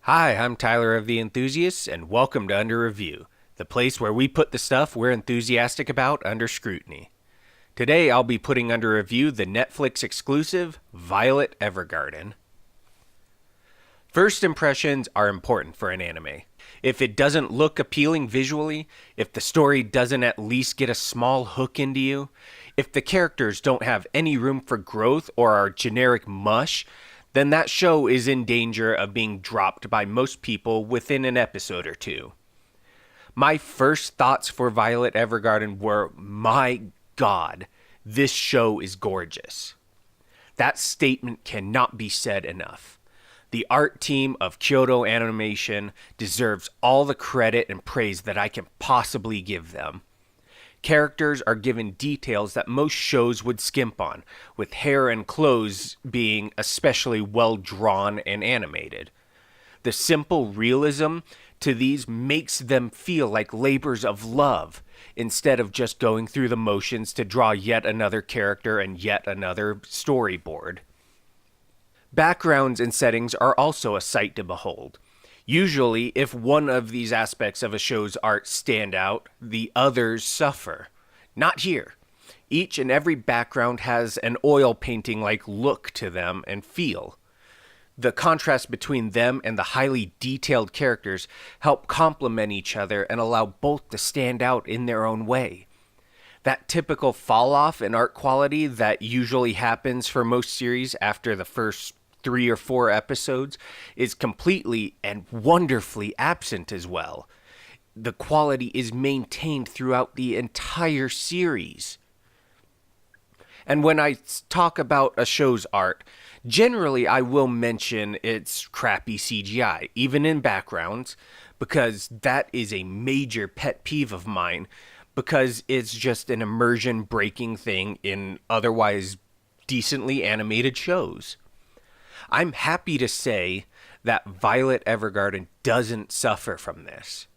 Hi, I'm Tyler of The Enthusiasts, and welcome to Under Review, the place where we put the stuff we're enthusiastic about under scrutiny. Today I'll be putting under review the Netflix exclusive Violet Evergarden. First impressions are important for an anime. If it doesn't look appealing visually, if the story doesn't at least get a small hook into you, if the characters don't have any room for growth or are generic mush, then that show is in danger of being dropped by most people within an episode or two. My first thoughts for Violet Evergarden were, my God, this show is gorgeous. That statement cannot be said enough. The art team of Kyoto Animation deserves all the credit and praise that I can possibly give them. Characters are given details that most shows would skimp on, with hair and clothes being especially well drawn and animated. The simple realism to these makes them feel like labors of love, instead of just going through the motions to draw yet another character and yet another storyboard. Backgrounds and settings are also a sight to behold. Usually, if one of these aspects of a show's art stand out, the others suffer. Not here. Each and every background has an oil painting-like look to them and feel. The contrast between them and the highly detailed characters help complement each other and allow both to stand out in their own way. That typical fall-off in art quality that usually happens for most series after the first 3 or 4 episodes is completely and wonderfully absent as well. The quality is maintained throughout the entire series. And when I talk about a show's art, generally I will mention its crappy CGI, even in backgrounds, because that is a major pet peeve of mine, because it's just an immersion-breaking thing in otherwise decently animated shows. I'm happy to say that Violet Evergarden doesn't suffer from this.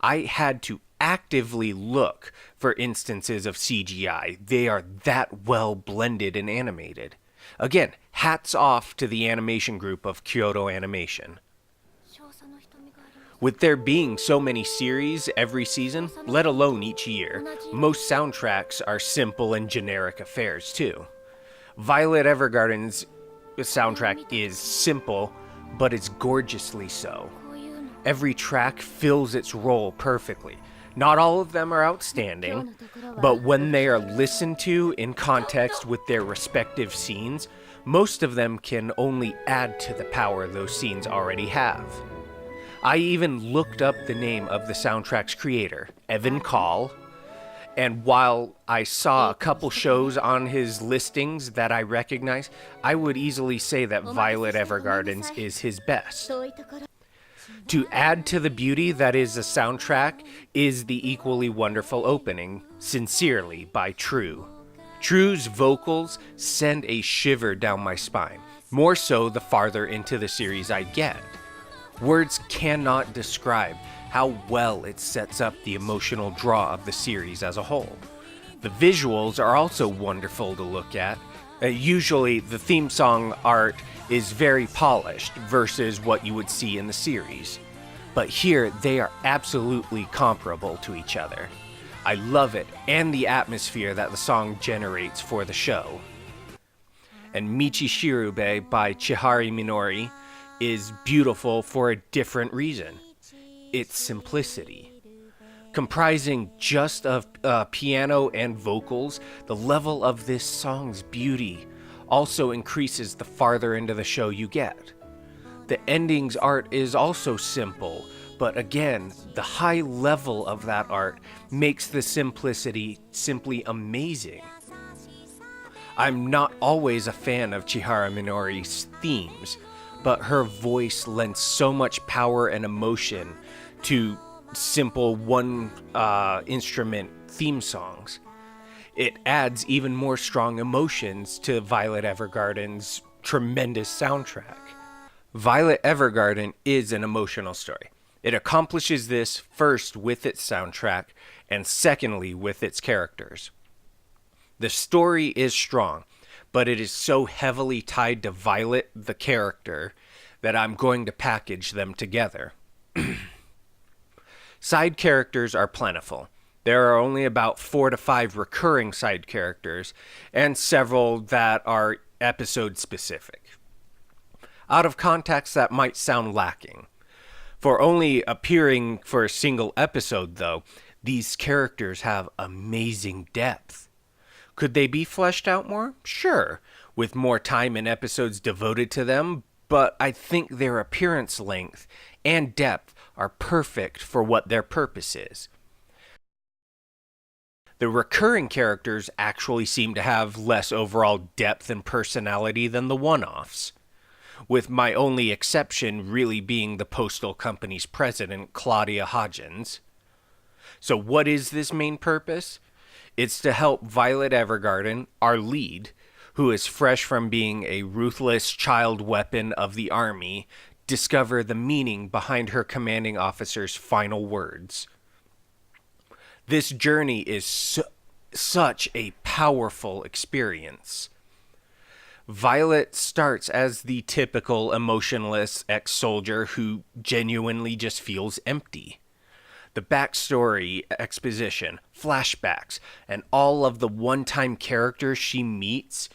I had to actively look for instances of CGI. They are that well blended and animated. Again, hats off to the animation group of Kyoto Animation. With there being so many series every season, let alone each year, most soundtracks are simple and generic affairs too. Violet Evergarden's soundtrack is simple, but it's gorgeously so. Every track fills its role perfectly. Not all of them are outstanding, but when they are listened to in context with their respective scenes, most of them can only add to the power those scenes already have. I even looked up the name of the soundtrack's creator, Evan Call, and while I saw a couple shows on his listings that I recognize, I would easily say that Violet Evergarden's is his best. To add to the beauty that is the soundtrack is the equally wonderful opening, Sincerely by True. True's vocals send a shiver down my spine, more so the farther into the series I get. Words cannot describe how well it sets up the emotional draw of the series as a whole. The visuals are also wonderful to look at. Usually the theme song art is very polished versus what you would see in the series. But here they are absolutely comparable to each other. I love it and the atmosphere that the song generates for the show. And Michi Shirube by Chihari Minori is beautiful for a different reason. Its simplicity. Comprising just of piano and vocals, the level of this song's beauty also increases the farther into the show you get. The ending's art is also simple, but again, the high level of that art makes the simplicity simply amazing. I'm not always a fan of Chihara Minori's themes, but her voice lends so much power and emotion to simple one instrument theme songs. It adds even more strong emotions to Violet Evergarden's tremendous soundtrack. Violet Evergarden is an emotional story. It accomplishes this first with its soundtrack and secondly with its characters. The story is strong, but it is so heavily tied to Violet, the character, that I'm going to package them together. Side characters are plentiful. There are only about 4 to 5 recurring side characters, and several that are episode specific. Out of context, that might sound lacking. For only appearing for a single episode, though, these characters have amazing depth. Could they be fleshed out more? Sure, with more time and episodes devoted to them, but I think their appearance length and depth are perfect for what their purpose is. The recurring characters actually seem to have less overall depth and personality than the one-offs, with my only exception really being the Postal Company's president, Claudia Hodgins. So what is this main purpose? It's to help Violet Evergarden, our lead, who is fresh from being a ruthless child weapon of the army, discover the meaning behind her commanding officer's final words. This journey is such a powerful experience. Violet starts as the typical emotionless ex-soldier who genuinely just feels empty. The backstory, exposition, flashbacks, and all of the one-time characters she meets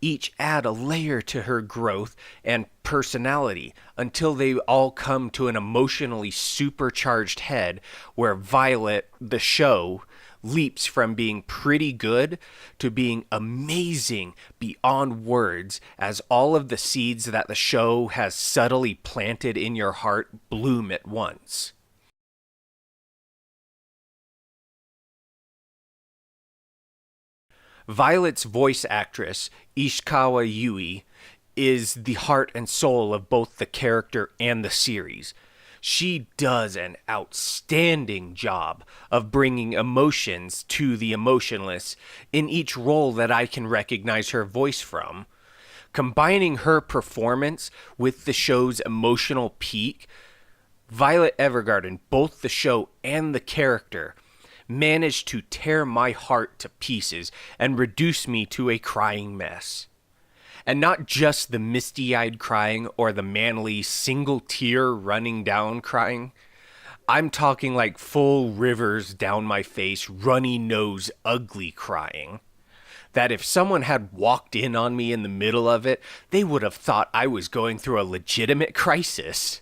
each add a layer to her growth and personality until they all come to an emotionally supercharged head where Violet, the show, leaps from being pretty good to being amazing beyond words as all of the seeds that the show has subtly planted in your heart bloom at once. Violet's voice actress, Ishikawa Yui, is the heart and soul of both the character and the series. She does an outstanding job of bringing emotions to the emotionless in each role that I can recognize her voice from. Combining her performance with the show's emotional peak, Violet Evergarden, both the show and the character, managed to tear my heart to pieces and reduce me to a crying mess. And not just the misty-eyed crying or the manly single tear running down crying. I'm talking like full rivers down my face, runny nose, ugly crying. That if someone had walked in on me in the middle of it, they would have thought I was going through a legitimate crisis.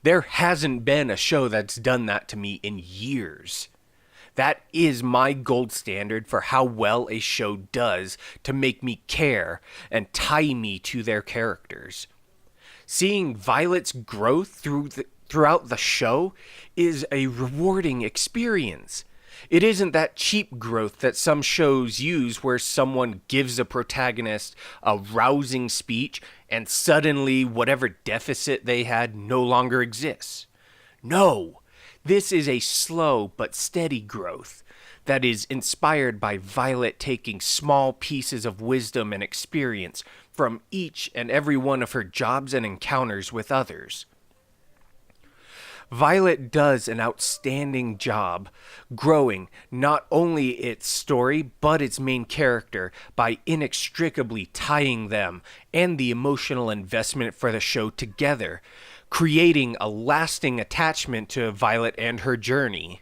There hasn't been a show that's done that to me in years. That is my gold standard for how well a show does to make me care and tie me to their characters. Seeing Violet's growth throughout the show is a rewarding experience. It isn't that cheap growth that some shows use where someone gives a protagonist a rousing speech and suddenly whatever deficit they had no longer exists. No! This is a slow but steady growth that is inspired by Violet taking small pieces of wisdom and experience from each and every one of her jobs and encounters with others. Violet does an outstanding job growing not only its story but its main character by inextricably tying them and the emotional investment for the show together, creating a lasting attachment to Violet and her journey.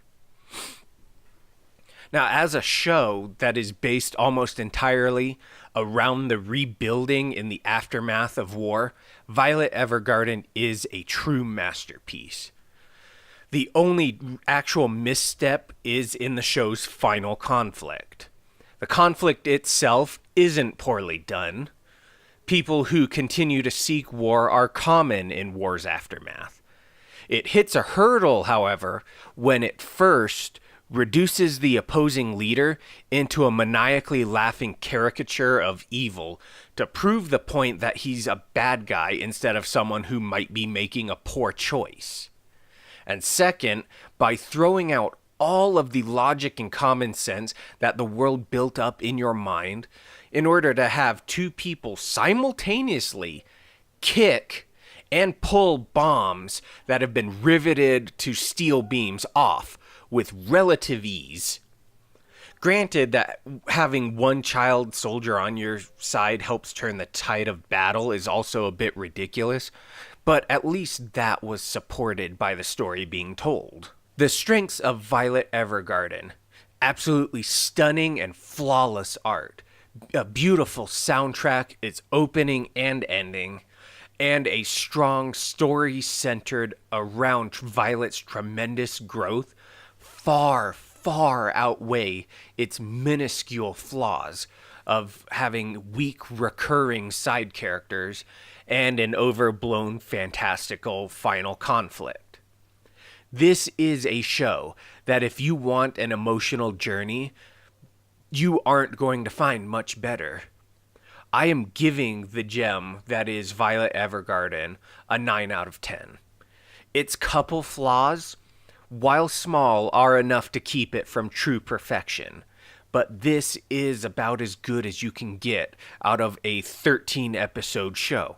Now, as a show that is based almost entirely around the rebuilding in the aftermath of war, Violet Evergarden is a true masterpiece. The only actual misstep is in the show's final conflict. The conflict itself isn't poorly done. People who continue to seek war are common in war's aftermath. It hits a hurdle, however, when it first reduces the opposing leader into a maniacally laughing caricature of evil to prove the point that he's a bad guy instead of someone who might be making a poor choice. And second, by throwing out all of the logic and common sense that the world built up in your mind in order to have two people simultaneously kick and pull bombs that have been riveted to steel beams off with relative ease. Granted that having one child soldier on your side helps turn the tide of battle is also a bit ridiculous, but at least that was supported by the story being told. The strengths of Violet Evergarden: absolutely stunning and flawless art, a beautiful soundtrack, its opening and ending, and a strong story centered around Violet's tremendous growth far outweigh its minuscule flaws of having weak recurring side characters and an overblown fantastical final conflict. This is a show that if you want an emotional journey, you aren't going to find much better. I am giving the gem that is Violet Evergarden a 9 out of 10. Its couple flaws, while small, are enough to keep it from true perfection. But this is about as good as you can get out of a 13-episode show.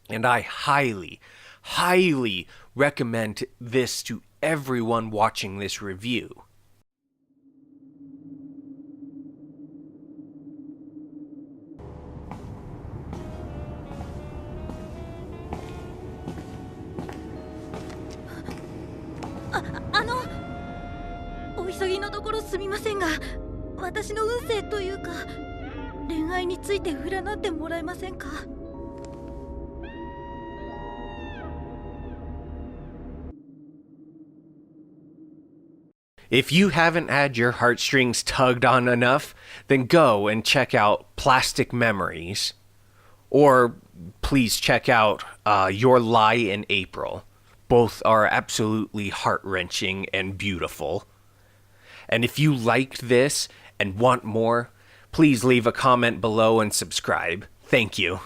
And I highly recommend this to everyone watching this review. お急ぎのところすみませんが、私の運勢というか恋愛について占ってもらえませんか？ If you haven't had your heartstrings tugged on enough, then go and check out Plastic Memories. Or please check out Your Lie in April. Both are absolutely heart-wrenching and beautiful. And if you liked this and want more, please leave a comment below and subscribe. Thank you.